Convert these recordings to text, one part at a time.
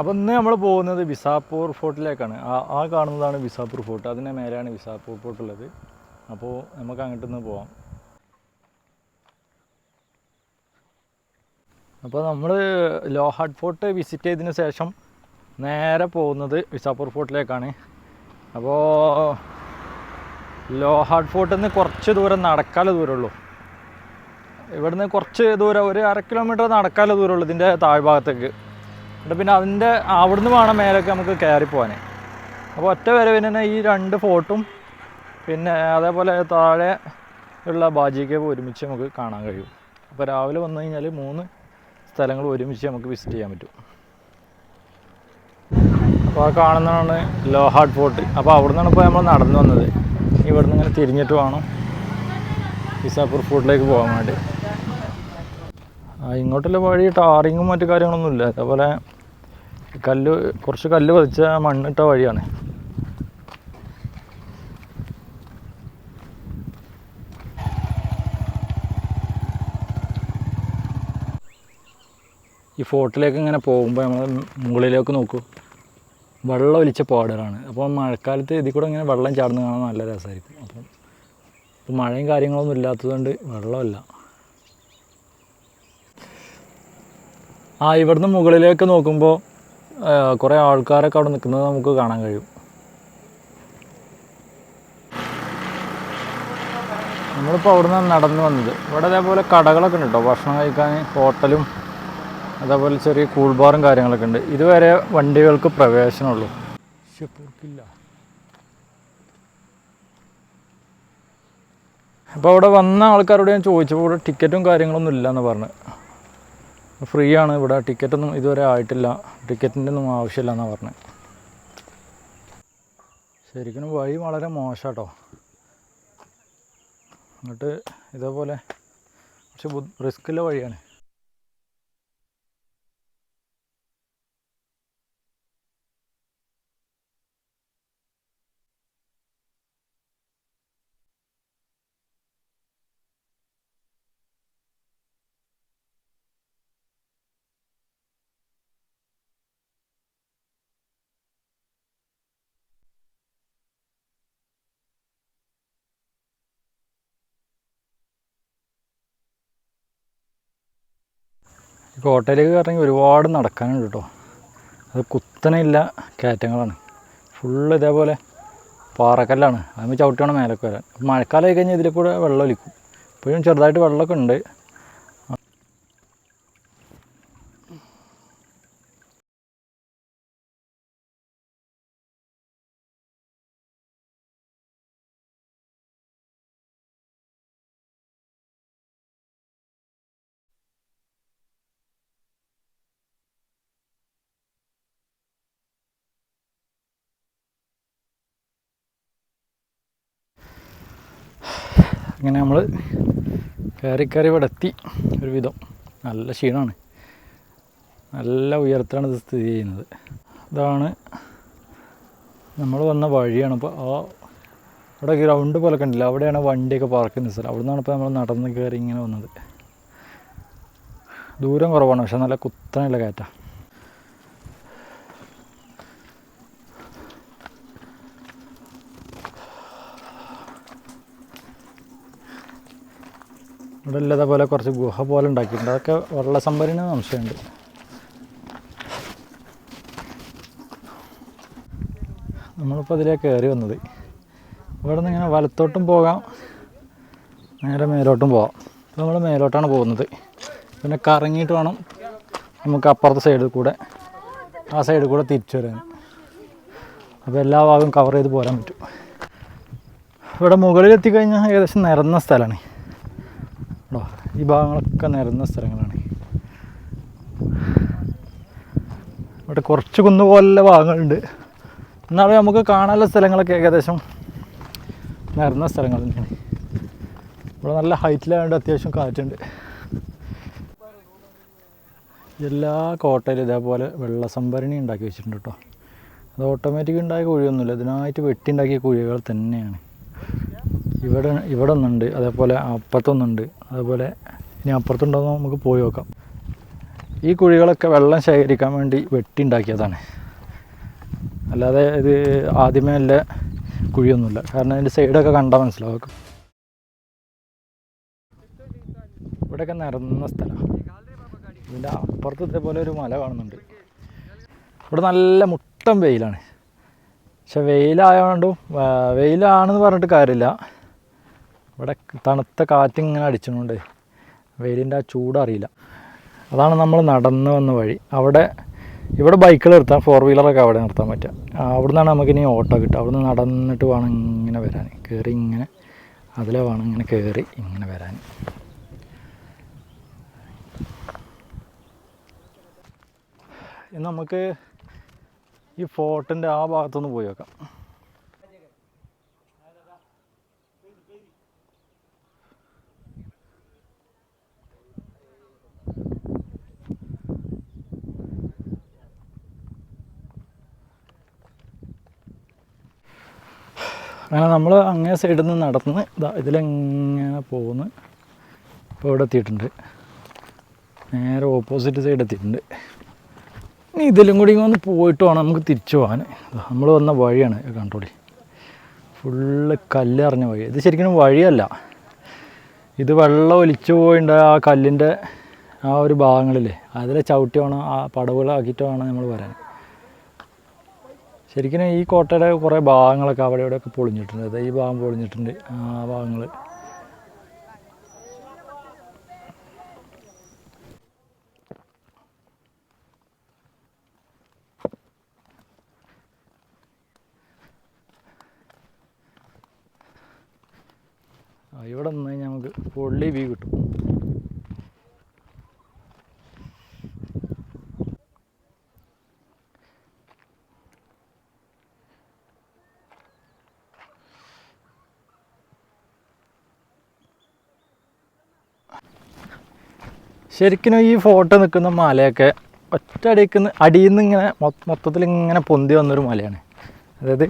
അപ്പോൾ ഇന്ന് നമ്മൾ പോകുന്നത് വിസാപൂർ ഫോർട്ടിലേക്കാണ്. ആ കാണുന്നതാണ് വിസാപൂർ ഫോർട്ട്. അതിൻ്റെ മേലെയാണ് വിസാപൂർ ഫോർട്ടുള്ളത്. അപ്പോൾ നമുക്ക് അങ്ങോട്ട് നിന്ന് പോവാം. അപ്പോൾ നമ്മൾ ലോഹാർട്ട് ഫോർട്ട് വിസിറ്റ് ചെയ്തതിന് ശേഷം നേരെ പോകുന്നത് വിസാപൂർ ഫോർട്ടിലേക്കാണ്. അപ്പോൾ ലോഹാർട്ട് ഫോർട്ടിൽ നിന്ന് കുറച്ച് ദൂരം നടക്കാനുള്ള ദൂരമുള്ളൂ. ഇവിടുന്ന് കുറച്ച് ദൂരം, ഒരു 1/2 കിലോമീറ്റർ നടക്കാനുള്ള ദൂരമുള്ളൂ ഇതിൻ്റെ താഴ്ഭാഗത്തേക്ക്. എന്നിട്ട് പിന്നെ അവിടുന്ന് വേണം മേലേക്ക് നമുക്ക് കയറിപ്പോവാൻ. അപ്പോൾ ഒറ്റ വരവിന് തന്നെ ഈ 2 ഫോർട്ടും പിന്നെ അതേപോലെ താഴെ ഉള്ള ബാജി കേവ് ഒരുമിച്ച് നമുക്ക് കാണാൻ കഴിയും. അപ്പോൾ രാവിലെ വന്നു കഴിഞ്ഞാൽ 3 സ്ഥലങ്ങൾ ഒരുമിച്ച് നമുക്ക് വിസിറ്റ് ചെയ്യാൻ പറ്റും. അപ്പോൾ ആ കാണുന്നതാണ് ലോഹാർട്ട് ഫോർട്ട്. അപ്പോൾ അവിടെ നിന്നാണ് ഇപ്പോൾ നമ്മൾ നടന്നു വന്നത്. ഇവിടുന്ന് ഇങ്ങനെ തിരിഞ്ഞിട്ട് വേണം വിസാപൂർ ഫോർട്ടിലേക്ക് പോകാൻ വേണ്ടി. ഇങ്ങോട്ടുള്ള വഴി ടാറിങ്ങും മറ്റു കാര്യങ്ങളൊന്നുമില്ല. അതേപോലെ കുറച്ച് കല്ല് പതിച്ച മണ്ണിട്ട വഴിയാണ്. ഈ ഫോർട്ടിലേക്ക് ഇങ്ങനെ പോകുമ്പോൾ നമ്മൾ മുകളിലേക്ക് നോക്കും, വെള്ളം ഒലിച്ച പാടുകളാണ്. അപ്പോൾ മഴക്കാലത്ത് ഇതിൽ കൂടെ ഇങ്ങനെ വെള്ളം ചാടുന്ന കാണാൻ നല്ല രസമായിരിക്കും. അപ്പം ഇപ്പോൾ മഴയും കാര്യങ്ങളൊന്നും ഇല്ലാത്തതുകൊണ്ട് വെള്ളമില്ല. ഇവിടുന്ന് മുകളിലേക്ക് നോക്കുമ്പോൾ കുറേ ആൾക്കാരൊക്കെ അവിടെ നിൽക്കുന്നത് നമുക്ക് കാണാൻ കഴിയും. നമ്മളിപ്പോൾ അവിടെ നിന്ന് നടന്നു വന്നത്. ഇവിടെ അതേപോലെ കടകളൊക്കെ ഉണ്ട് കേട്ടോ, ഭക്ഷണം കഴിക്കാൻ. ഹോട്ടലും അതേപോലെ ചെറിയ കൂൾ ബാറും കാര്യങ്ങളൊക്കെ ഉണ്ട്. ഇതുവരെ വണ്ടികൾക്ക് പ്രവേശനമുള്ളൂ. അപ്പോൾ അവിടെ വന്ന ആൾക്കാരോട് ഞാൻ ചോദിച്ചപ്പോൾ ഇവിടെ ടിക്കറ്റും കാര്യങ്ങളൊന്നും ഇല്ലയെന്ന് പറഞ്ഞു. ഫ്രീ ആണ് ഇവിടെ, ടിക്കറ്റൊന്നും ഇതുവരെ ആയിട്ടില്ല, ടിക്കറ്റിൻ്റെ ഒന്നും ആവശ്യമില്ല എന്നാണ് പറഞ്ഞത്. ശരിക്കും വഴി വളരെ മോശം കേട്ടോ. എന്നിട്ട് ഇതേപോലെ കുറച്ച് റിസ്ക്കുള്ള വഴിയാണ്. കോട്ടയിലേക്ക് ഇറങ്ങി ഒരുപാട് നടക്കാനുണ്ട് കേട്ടോ. അത് കുത്തനെയില്ല കയറ്റങ്ങളാണ്. ഫുള്ള് ഇതേപോലെ പാറക്കല്ലാണ്. അതിന് ചവിട്ടി വേണം മേലേക്ക് വരാൻ. മഴക്കാലമായി കഴിഞ്ഞാൽ ഇതിൽ കൂടെ വെള്ളം ഒലിക്കും. ഇപ്പോഴും ചെറുതായിട്ട് വെള്ളമൊക്കെ ഉണ്ട്. അങ്ങനെ നമ്മൾ കയറി ഇവിടെ എത്തി. ഒരു വിധം നല്ല ക്ഷീണമാണ്. നല്ല ഉയരത്തിലാണ് ഇത് സ്ഥിതി ചെയ്യുന്നത്. ഇതാണ് നമ്മൾ വന്ന വഴിയാണ്. അപ്പോൾ അവിടെ ഗ്രൗണ്ട് പോലെ കണ്ടില്ല, അവിടെയാണ് വണ്ടിയൊക്കെ പാർക്ക് ചെയ്യുന്ന സ്ഥലം. അവിടെ നിന്നാണ് ഇപ്പോൾ നമ്മൾ നടന്ന് കയറി ഇങ്ങനെ വന്നത്. ദൂരം കുറവാണ്, പക്ഷെ നല്ല കുത്തനെയുള്ള കയറ്റമാണ്. ഇവിടെ ഇല്ലാതെ പോലെ കുറച്ച് ഗുഹ പോലെ ഉണ്ടാക്കിയിട്ടുണ്ട്. അതൊക്കെ വെള്ള സംഭരണ സംശയമുണ്ട്. നമ്മളിപ്പോൾ അതിലേക്ക് കയറി വന്നത്. ഇവിടെ നിന്ന് ഇങ്ങനെ വലത്തോട്ടും പോകാം, നേരെ മേലോട്ടും പോകാം. ഇപ്പോൾ നമ്മൾ മേലോട്ടാണ് പോകുന്നത്. പിന്നെ കറങ്ങിയിട്ട് വേണം നമുക്ക് അപ്പുറത്തെ സൈഡിൽ കൂടെ, ആ സൈഡിൽ കൂടെ തിരിച്ചു വരാൻ. അപ്പോൾ എല്ലാ ഭാഗവും കവർ ചെയ്ത് പോരാൻ പറ്റും. ഇവിടെ മുകളിലെത്തിക്കഴിഞ്ഞാൽ ഏകദേശം നിരന്ന സ്ഥലമാണ് കേട്ടോ. ഈ ഭാഗങ്ങളൊക്കെ നിരന്ന സ്ഥലങ്ങളാണ്. ഇവിടെ കുറച്ച് കുന്നുപോലുള്ള ഭാഗങ്ങളുണ്ട്. എന്നാലും നമുക്ക് കാണാനുള്ള സ്ഥലങ്ങളൊക്കെ ഏകദേശം നിരന്ന സ്ഥലങ്ങൾ തന്നെയാണ്. ഇവിടെ നല്ല ഹൈറ്റിലായതുകൊണ്ട് അത്യാവശ്യം കാറ്റുണ്ട്. എല്ലാ കോട്ടയിലും ഇതേപോലെ വെള്ള സംഭരണി ഉണ്ടാക്കി വെച്ചിട്ടുണ്ട് കേട്ടോ. അത് ഓട്ടോമാറ്റിക് ഉണ്ടായ കുഴിയൊന്നുമില്ല, ഇതിനായിട്ട് വെട്ടിയുണ്ടാക്കിയ കുഴികൾ തന്നെയാണ്. ഇവിടെ ഒന്നുണ്ട്, അതേപോലെ അപ്പുറത്തൊന്നുണ്ട്, അതേപോലെ ഇനി അപ്പുറത്തുണ്ടോയെന്ന് നമുക്ക് പോയി നോക്കാം. ഈ കുഴികളൊക്കെ വെള്ളം ശേഖരിക്കാൻ വേണ്ടി വെട്ടിയുണ്ടാക്കിയതാണ്. അല്ലാതെ ഇത് ആദ്യമേ നല്ല കുഴിയൊന്നുമില്ല. കാരണം അതിൻ്റെ സൈഡൊക്കെ കണ്ടാൽ മനസ്സിലാവും. ഇവിടെയൊക്കെ നിരന്ന സ്ഥലമാണ്. ഇതിൻ്റെ അപ്പുറത്ത് ഇതേപോലെ ഒരു മല കാണുന്നുണ്ട്. ഇവിടെ നല്ല മുട്ടൻ വെയിലാണ്. പക്ഷെ വെയിലായതുകൊണ്ടും വെയിലാണെന്ന് പറഞ്ഞിട്ട് കാര്യമില്ല. ഇവിടെ തണുത്ത കാറ്റിങ്ങനെ അടിച്ചുകൊണ്ട് വെയിലിൻ്റെ ആ ചൂടറിയില്ല. അതാണ് നമ്മൾ നടന്ന് വന്ന വഴി. ഇവിടെ ബൈക്കുകൾ നിർത്താം, 4 വീലറൊക്കെ അവിടെ നിർത്താൻ പറ്റുക. അവിടെ നിന്നാണ് നമുക്കിനി ഓട്ടോ കിട്ടുക. അവിടെ നിന്ന് നടന്നിട്ട് വേണം ഇങ്ങനെ വരാൻ, കയറി ഇങ്ങനെ അതിലെ വേണം ഇങ്ങനെ കയറി ഇങ്ങനെ വരാൻ. ഇനി നമുക്ക് ഈ ഫോർട്ടിൻ്റെ ആ ഭാഗത്തൊന്ന് പോയി നോക്കാം. അങ്ങനെ നമ്മൾ അങ്ങേ സൈഡിൽ നിന്ന് നടന്ന് ഇതിലെങ്ങനെ പോകുന്നു. ഇപ്പോൾ ഇവിടെ എത്തിയിട്ടുണ്ട്. നേരെ ഓപ്പോസിറ്റ് സൈഡ് എത്തിയിട്ടുണ്ട്. ഇനി ഇതിലും കൂടി ഒന്ന് പോയിട്ട് വേണം നമുക്ക് തിരിച്ചു പോകാൻ. നമ്മൾ വന്ന വഴിയാണ് കണ്ടോളി. ഫുള്ള് കല്ലെറിഞ്ഞ വഴി. ഇത് ശരിക്കും വഴിയല്ല, ഇത് വെള്ളം ഒലിച്ചു പോയിട്ടുണ്ട്. ആ കല്ലിൻ്റെ ആ ഒരു ഭാഗങ്ങളില്ലേ, അതിലെ ചവിട്ടി വേണം, ആ പടവുകളാക്കിയിട്ട് വേണം നമ്മൾ വരാൻ. ശരിക്കും ഈ കോട്ടയുടെ കുറേ ഭാഗങ്ങളൊക്കെ അവിടെ ഇവിടെയൊക്കെ പൊളിഞ്ഞിട്ടുണ്ട്. അതായത് ഈ ഭാഗം പൊളിഞ്ഞിട്ടുണ്ട്, ആ ഭാഗങ്ങൾ. ഇവിടെ നിന്ന് കഴിഞ്ഞാൽ നമുക്ക് പൊള്ളി വ്യൂ കിട്ടും. ശരിക്കും ഈ ഫോട്ടോ നിൽക്കുന്ന മലയൊക്കെ അടിയിൽ നിന്ന് ഇങ്ങനെ മൊത്തത്തിൽ ഇങ്ങനെ പൊന്തി വന്നൊരു മലയാണ്. അതായത്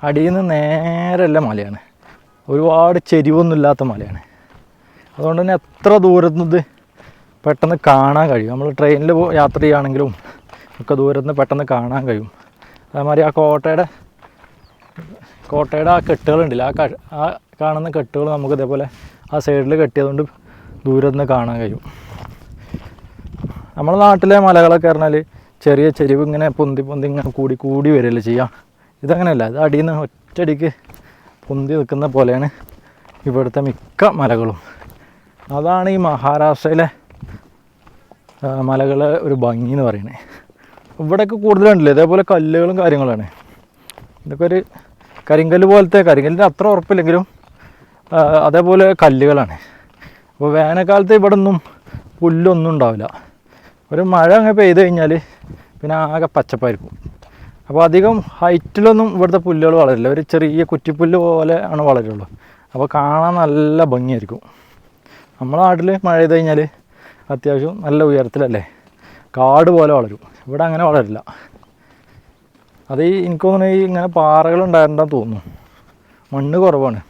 അടിയിൽ നിന്ന് നേരെയുള്ള മലയാണ്, ഒരുപാട് ചെരിവൊന്നുമില്ലാത്ത മലയാണ്. അതുകൊണ്ട് തന്നെ എത്ര ദൂരത്തുനിന്ന് പെട്ടെന്ന് കാണാൻ കഴിയും. നമ്മൾ ട്രെയിനിൽ യാത്ര ചെയ്യുകയാണെങ്കിലും ഒക്കെ ദൂരത്തുനിന്ന് പെട്ടെന്ന് കാണാൻ കഴിയും. അതേമാതിരി ആ കോട്ടയുടെ ആ കെട്ടുകളുണ്ടല്ലോ, ആ കാണുന്ന കെട്ടുകൾ നമുക്ക് ഇതേപോലെ ആ സൈഡിൽ കെട്ടിയതുകൊണ്ട് ദൂരത്തുനിന്ന് കാണാൻ കഴിയും. നമ്മുടെ നാട്ടിലെ മലകളൊക്കെ പറഞ്ഞാൽ ചെറിയ ചെരിവ് ഇങ്ങനെ പൊന്തി ഇങ്ങനെ കൂടി വരികയല്ലേ ചെയ്യുക. ഇതങ്ങനെയല്ല, ഇത് അടിയിൽ നിന്ന് ഒറ്റയടിക്ക് പൊന്തി നിൽക്കുന്ന പോലെയാണ് ഇവിടുത്തെ മിക്ക മലകളും. അതാണ് ഈ മഹാരാഷ്ട്രയിലെ മലകളെ ഒരു ഭംഗി എന്ന് പറയുന്നത്. ഇവിടെയൊക്കെ കൂടുതലുണ്ടല്ലോ ഇതേപോലെ കല്ലുകളും കാര്യങ്ങളാണ്. ഇതൊക്കെ ഒരു കരിങ്കല്ല് പോലത്തെ, കരിങ്കല്ലിൻ്റെ അത്ര ഉറപ്പില്ലെങ്കിലും അതേപോലെ കല്ലുകളാണ്. അപ്പോൾ വേനൽക്കാലത്ത് ഇവിടെ ഒന്നും പുല്ലൊന്നും ഉണ്ടാവില്ല. ഒരു മഴ അങ്ങ് പെയ്ത് കഴിഞ്ഞാൽ പിന്നെ ആകെ പച്ചപ്പായിരിക്കും. അപ്പോൾ അധികം ഹൈറ്റിലൊന്നും ഇവിടുത്തെ പുല്ലുകൾ വളരില്ല, ഒരു ചെറിയ കുറ്റിപ്പുല്ല് പോലെ ആണ് വളരുള്ളൂ. അപ്പോൾ കാണാൻ നല്ല ഭംഗിയായിരിക്കും. നമ്മളെ നാട്ടിൽ മഴ പെയ്ത് കഴിഞ്ഞാൽ അത്യാവശ്യം നല്ല ഉയരത്തിലല്ലേ, കാട് പോലെ വളരും. ഇവിടെ അങ്ങനെ വളരില്ല. അത് എനിക്ക് തോന്നുന്നു ഇങ്ങനെ പാറകളുണ്ടായിട്ടുണ്ടെന്ന് തോന്നുന്നു, മണ്ണ് കുറവാണ്.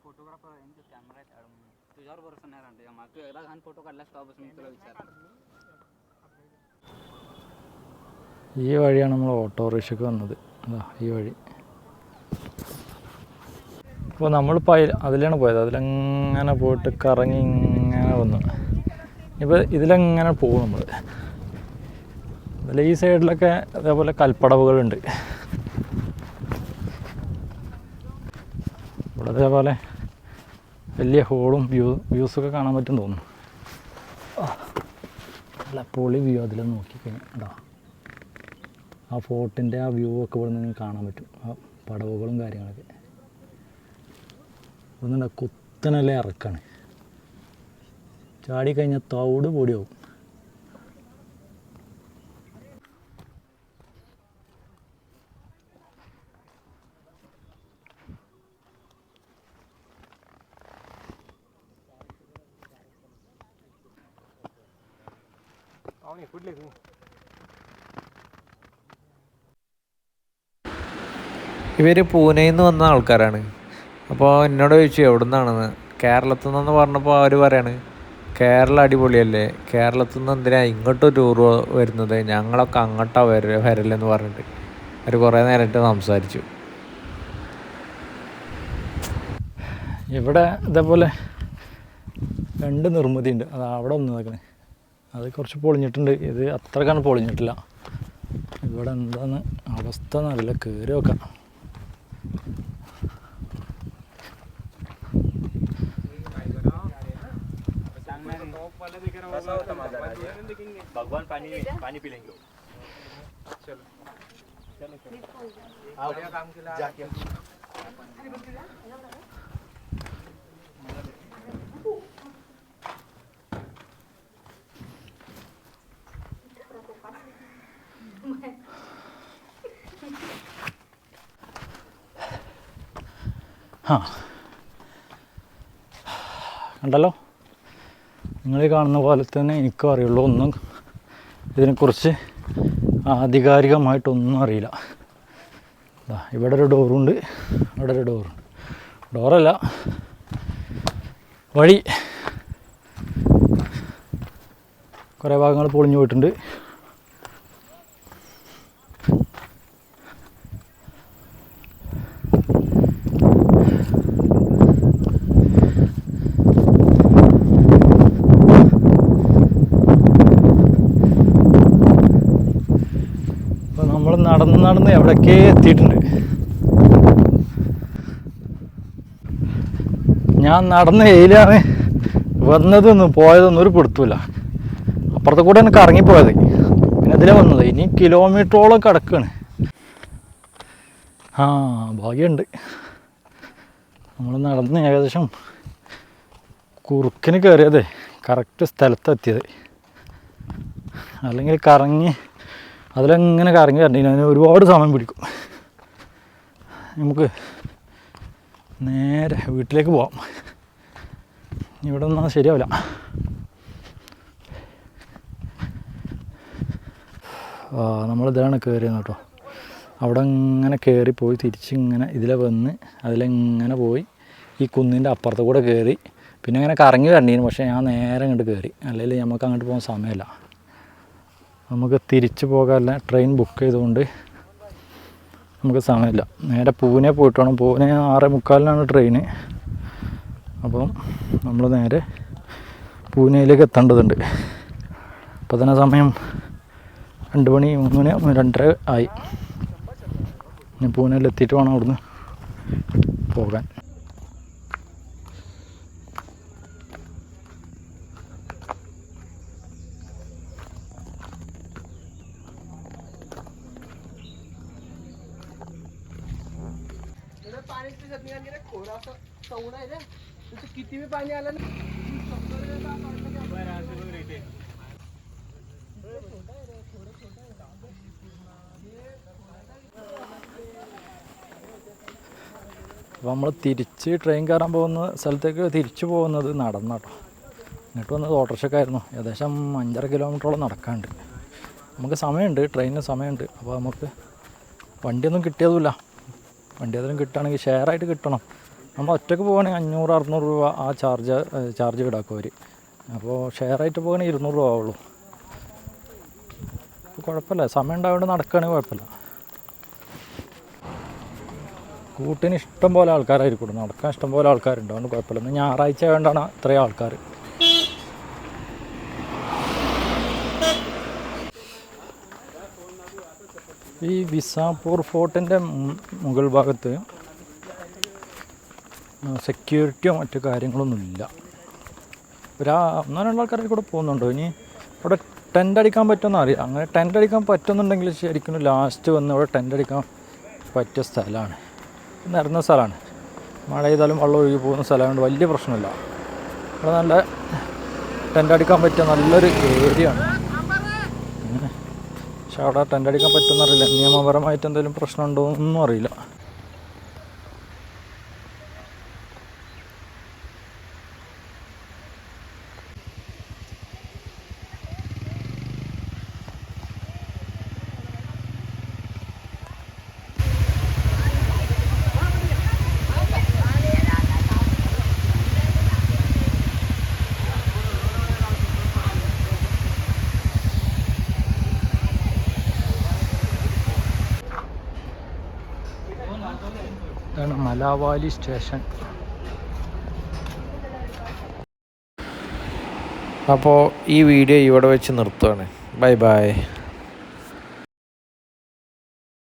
फोटोग्राफर यांचे कॅमेरा आहेत, तुझ्यावर भरोसा नाही राहते मग तू एकदा घाण फोटो काढलास तेव्हापासून मी तुला विचारलं. ഈ വഴിയാണ് നമ്മൾ ഓട്ടോറിക്ഷയ്ക്ക് വന്നത്. ഈ വഴി. അപ്പോൾ നമ്മളിപ്പോൾ അതിലാണ് പോയത്. അതിലെങ്ങനെ പോയിട്ട് കറങ്ങി ഇങ്ങനെ വന്നു. ഇപ്പോൾ ഇതിലെങ്ങനെ പോകും നമ്മൾ. അതിൽ ഈ സൈഡിലൊക്കെ അതേപോലെ കൽപ്പടവുകളുണ്ട്. ഇവിടെ അതേപോലെ വലിയ ഹോളും വ്യൂസൊക്കെ കാണാൻ പറ്റും തോന്നുന്നു. നല്ല പൊളി വ്യൂ അതിൽ നോക്കിക്കഴിഞ്ഞാൽ കേട്ടോ, ആ ഫോർട്ടിൻ്റെ ആ വ്യൂ ഒക്കെ ഇവിടെ നിന്ന് കാണാൻ പറ്റും. ആ പടവുകളും കാര്യങ്ങളൊക്കെ ഒന്നുണ്ട കുത്തനല്ലേ ഇറക്കാണ്. ചാടിക്കഴിഞ്ഞാൽ തവിട് പൊടിയാവും. ഇവർ പൂനെയിൽ നിന്ന് വന്ന ആൾക്കാരാണ്. അപ്പോൾ എന്നോട് ചോദിച്ചു എവിടെ നിന്നാണെന്ന്. കേരളത്തിൽ നിന്നെന്ന് പറഞ്ഞപ്പോൾ അവർ പറയാണ് കേരളം അടിപൊളിയല്ലേ, കേരളത്തിൽ നിന്ന് എന്തിനാ ഇങ്ങോട്ട് ടൂർ വരുന്നത്, ഞങ്ങളൊക്കെ അങ്ങോട്ടാണ് വരലെന്ന് പറഞ്ഞിട്ട് അവർ കുറേ നേരമായിട്ട് സംസാരിച്ചു. ഇവിടെ ഇതേപോലെ 2 നിർമ്മിതിയുണ്ട്. അത് അവിടെ ഒന്ന് നോക്കണേ, അത് കുറച്ച് പൊളിഞ്ഞിട്ടുണ്ട്. ഇത് അത്രക്കാണ് പൊളിഞ്ഞിട്ടില്ല. ഇവിടെ എന്താണ് അവസ്ഥ എന്നറിയില്ല, കയറി നോക്കാം. भगवान पानी पी लेंगे. കണ്ടല്ലോ, നിങ്ങൾ കാണുന്ന പോലെ തന്നെ എനിക്കും അറിയുള്ളൂ. ഒന്നും ഇതിനെക്കുറിച്ച് ആധികാരികമായിട്ടൊന്നും അറിയില്ല. ഇവിടെ ഒരു ഡോറുണ്ട്, അവിടെ ഒരു ഡോറുണ്ട്. ഡോറല്ല, വഴി. കുറേ ഭാഗങ്ങൾ പൊളിഞ്ഞു പോയിട്ടുണ്ട്. നടന്ന് എവിടേക്കേ എത്തിയിട്ടുണ്ട്. ഞാൻ നടന്ന ഏരിയാണ് വന്നതൊന്നും പോയതൊന്നും ഒരു പിടുത്തമില്ല. അപ്പുറത്തെ കൂടെ എനിക്ക് ഇറങ്ങിപ്പോയത്, പിന്നെ ഇതിലെ വന്നത്. ഇനി കിലോമീറ്ററോളം കിടക്കുകയാണ്. ഭാഗ്യമുണ്ട്, നമ്മൾ നടന്ന് ഏകദേശം കുറുക്കിന് കയറിയതേ കറക്റ്റ് സ്ഥലത്തെത്തിയത്. അല്ലെങ്കിൽ കറങ്ങി അതിലെങ്ങനെ കറങ്ങി വരണ്ടിന് അതിന് ഒരുപാട് സമയം പിടിക്കും. നമുക്ക് നേരെ വീട്ടിലേക്ക് പോവാം. ഇവിടെ ഒന്നും ശരിയാവില്ല. നമ്മളിതാണ് കയറിയെന്ന് കേട്ടോ. അവിടെ ഇങ്ങനെ കയറിപ്പോയി തിരിച്ചിങ്ങനെ ഇതിലെ വന്ന് അതിലെങ്ങനെ പോയി ഈ കുന്നിൻ്റെ അപ്പുറത്ത് കൂടെ കയറി പിന്നെ ഇങ്ങനെ കറങ്ങി വരണ്ടീന്. പക്ഷേ ഞാൻ നേരെ ഇങ്ങോട്ട് കയറി, അല്ലെങ്കിൽ നമുക്ക് അങ്ങോട്ട് പോകാൻ സമയമില്ല. നമുക്ക് തിരിച്ചു പോകാനല്ല, ട്രെയിൻ ബുക്ക് ചെയ്തുകൊണ്ട് നമുക്ക് സമയമില്ല. നേരെ പൂനെ പോയിട്ട് വേണം. പൂനെ 6:45 ട്രെയിന്. അപ്പം നമ്മൾ നേരെ പൂനെയിലേക്ക് എത്തേണ്ടതുണ്ട്. അപ്പോൾ തന്നെ സമയം 2 മണി 3 മണി 2:30 ആയി. ഇനി പൂനെയിൽ എത്തിയിട്ട് വേണം അവിടുന്ന് പോകാൻ. किती पाणी आलं ना. അപ്പോൾ നമ്മൾ തിരിച്ച് ട്രെയിൻ കയറാൻ പോകുന്ന സ്ഥലത്തേക്ക് തിരിച്ചു പോകുന്നത് നടന്നാട്ടോ. ഇങ്ങോട്ട് വന്നത് ഓട്ടോറിക്ഷക്കായിരുന്നു. ഏകദേശം 5.5 കിലോമീറ്ററോളം നടക്കാനുണ്ട്. നമുക്ക് സമയമുണ്ട്, ട്രെയിനിന് സമയമുണ്ട്. അപ്പോൾ നമുക്ക് വണ്ടിയൊന്നും കിട്ടിയതുമില്ല. വണ്ടി ഏതെങ്കിലും കിട്ടുകയാണെങ്കിൽ ഷെയറായിട്ട് കിട്ടണം. നമ്മൾ ഒറ്റയ്ക്ക് പോകുകയാണെങ്കിൽ 500-600 രൂപ ആ ചാർജ് ഈടാക്കും അവർ. അപ്പോൾ ഷെയറായിട്ട് പോകുകയാണെങ്കിൽ 200 രൂപ ആവുള്ളൂ. കുഴപ്പമില്ല, സമയം ഉണ്ടായതുകൊണ്ട് നടക്കുകയാണെങ്കിൽ കുഴപ്പമില്ല. കൂട്ടിന് ഇഷ്ടം പോലെ ആൾക്കാരായിരിക്കും, നടക്കാൻ ഇഷ്ടം പോലെ ആൾക്കാരുണ്ട്. അതുകൊണ്ട് കുഴപ്പമില്ല. ഇന്ന് ഞായറാഴ്ച ആയതുകൊണ്ടാണ് ഇത്രയും ആൾക്കാർ. ഈ വിസാപൂർ ഫോർട്ടിൻ്റെ മുകൾ ഭാഗത്ത് സെക്യൂരിറ്റിയോ മറ്റു കാര്യങ്ങളൊന്നുമില്ല. 1-2 ആൾക്കാർ കൂടെ പോകുന്നുണ്ടോ. ഇനി അവിടെ ടെൻ്റ് അടിക്കാൻ പറ്റുമെന്ന് അറിയാം. അങ്ങനെ ടെൻ്റ് അടിക്കാൻ പറ്റുമെന്നുണ്ടെങ്കിൽ ശരിക്കും ലാസ്റ്റ് വന്ന് അവിടെ ടെൻ്റ് അടിക്കാൻ പറ്റിയ സ്ഥലമാണ്, നിരന്ന സ്ഥലമാണ്. മഴ ചെയ്താലും വെള്ളം ഒഴുകി പോകുന്ന സ്ഥലമായതുകൊണ്ട് വലിയ പ്രശ്നമില്ല. അവിടെ നല്ല ടെൻ്റ് അടിക്കാൻ പറ്റിയ നല്ലൊരു ഏരിയ ആണ്. പക്ഷെ അവിടെ ടെൻ്റ് അടിക്കാൻ പറ്റുമെന്നറിയില്ല. നിയമപരമായിട്ട് എന്തെങ്കിലും പ്രശ്നമുണ്ടോ എന്നൊന്നും അറിയില്ല. മലാവാലി സ്റ്റേഷൻ. അപ്പോൾ ഈ വീഡിയോ ഇവിടെ വെച്ച് നിർത്തുകയാണ്. Bye bye.